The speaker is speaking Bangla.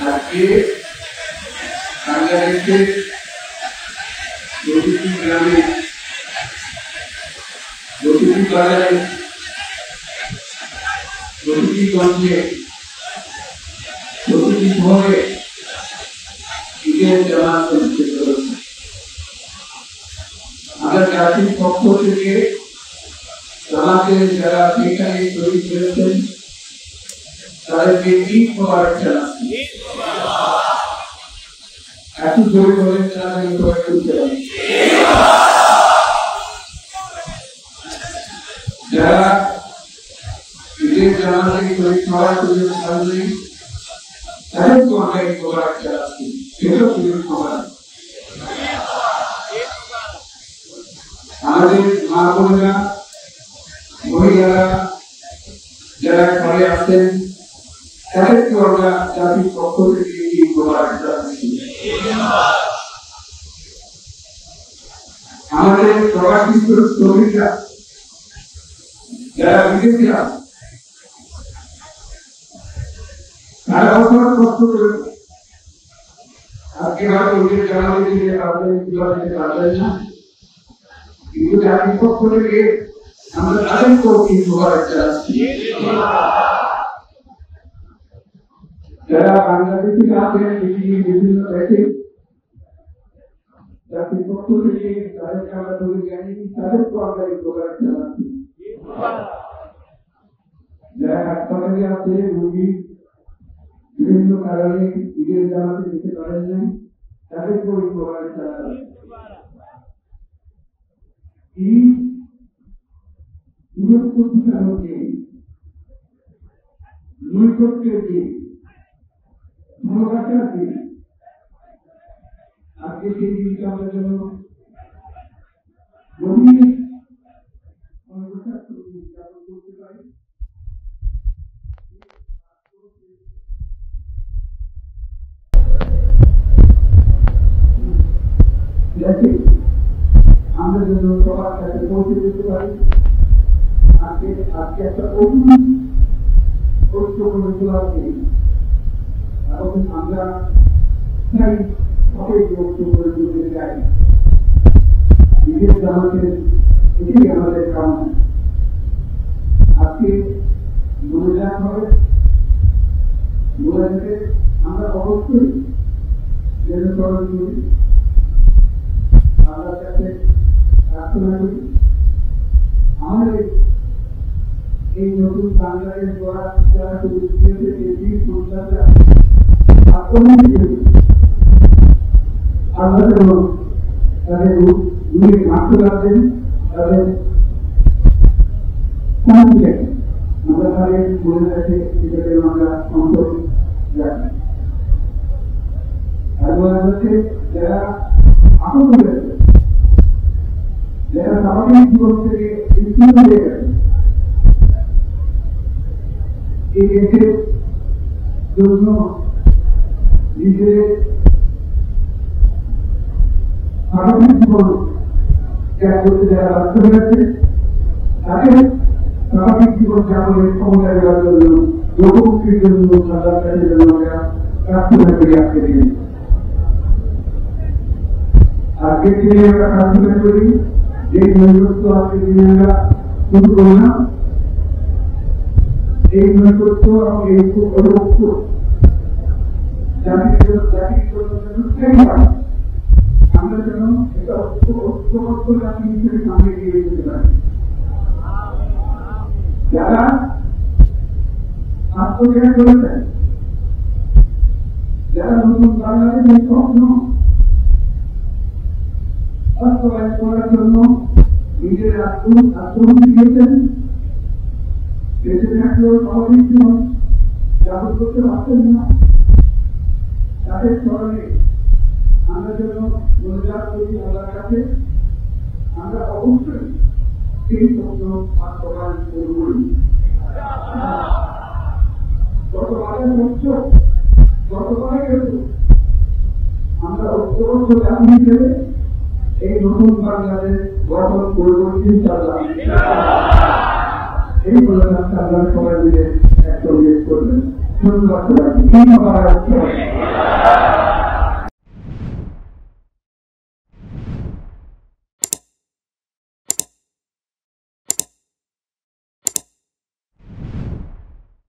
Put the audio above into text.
আজকে বাংলাদেশের প্রতিটি গ্রামে, প্রতিটি বাজারে, প্রতিটি গঞ্জে, প্রতিটি শহরে ঈদের জামাত অনুষ্ঠিত হচ্ছে। আমরা জাতির পক্ষ থেকে জামাতের যারা সেখানে শহীদ হয়েছেন তাদেরকে ঈদ মোবারক জানাচ্ছি। এত জোরে বলেন না, আমি সবাই করতে পারি। যারা ঈদের জামাতে শহীদ হওয়ার সুযোগ পাননি তাদেরকেও আমরা ঈদ মোবারক জানাচ্ছি। সেটাও সুযোগ মোবারক। আমাদের মা বোনেরা, মহিলারা যারা ঘরে আসেন তাদেরকে আমরা জাতির পক্ষ থেকে ঈদ মোবারক জানাচ্ছি। আমাদের প্রবাসী শ্রমিকরা যারা বিদেশে আছে তারা অনেক কষ্ট করে আজকে হয়তো ঈদের জামাতে দিয়ে তাদের দিতে পারবেন না, কিন্তু জাতির পক্ষ থেকে আমরা তাদেরকেও ঈদ মোবারক জানাচ্ছি। যারা বাংলাদেশে আছেন পৃথিবীর বিভিন্ন দেশে জাতির পক্ষ থেকে তাদেরকে আমরা বলে জানি, তাদেরকেও আমরা ঈদ মোবারক জানাচ্ছি। যারা হাসপাতালে আছে, রোগী বিভিন্ন কারণে ঈদের জামাতে যেতে পারেন না, তাদেরকেও ঈদ মোবারক জানাচ্ছি। ঈদ পুরস্কারকে নৈকট্যের দিন, ভালোবাসার দিন। আজকে সেই দিনটা আমরা যেন গভীর ভালোবাসার সঙ্গে উদযাপন করতে পারি। আমরা যেন সবার কাছে পৌঁছে দিতে পারি। আজকে একটা ঐক্য করে তোলার দিন, এবং আমরা চাই সবাইকে ঐক্য করে তুলতে চাই। ঈদের জামাতের এটাই আমাদের কামনা। আজকে মোনাজাত হবে, মোনাজাতে আমরা অবশ্যই যেন স্মরণ করি, আল্লাহর কাছে প্রার্থনা করি আমাদের এই নতুন বাংলাদেশ গড়া যারা আল্লাহ যেন তাদের মাত্র রাখবেন, তাদের আমরা তাদের মনে রাখে সেটাকে আমরা সম্পদ রাখি। আর হচ্ছে যারা আহত হয়েছে, যারা স্বাভাবিক জীবন থেকে বিচ্ছিন্ন হয়ে গেছে, এই দেশের জন্য নিজের স্বাভাবিক জীবন ত্যাগ করতে যারা বাধ্য হয়েছে তাদের স্বাভাবিক জীবন যাপনের ক্ষমতা দেওয়ার জন্য, লোকমুক্তির জন্য আল্লাহর কাছে যেন আমরা প্রার্থনা করি। আজকে দিনে আজকের দিনে আমরা প্রার্থনা করি যে নৈকট্য আজকের দিনে আমরা শুরু করলাম, এই নৈকট্য এবং এই ঐক্য আমরা যেন এটা ঐক্যবদ্ধ জাতি হিসেবে সামনে এগিয়ে যেতে পারি। যারা আত্মত্যাগ করেছেন, যারা নতুন বাংলাদেশের স্বপ্ন বাস্তবায়ন করার জন্য নিজের আত্মহুতি দিয়েছেন, দেশে থাকলেও স্বাভাবিক জীবন যাপন করতে পারছেন না, তাদের স্মরণে আমরা যেন মোনাজাত করি আল্লাহর কাছে। আমরা অবশ্যই সেই স্বপ্ন বাস্তবায়ন করব। গতবারের মতো আমরা ঐক্যবদ্ধ জাতি হিসেবে এই নতুন বাংলাদেশ গঠন করব ইনশাআল্লাহ। এই বলে আপনারা সবাই মিলে একটা উল্লেখ করবেন। ধন্যবাদ সবাইকে।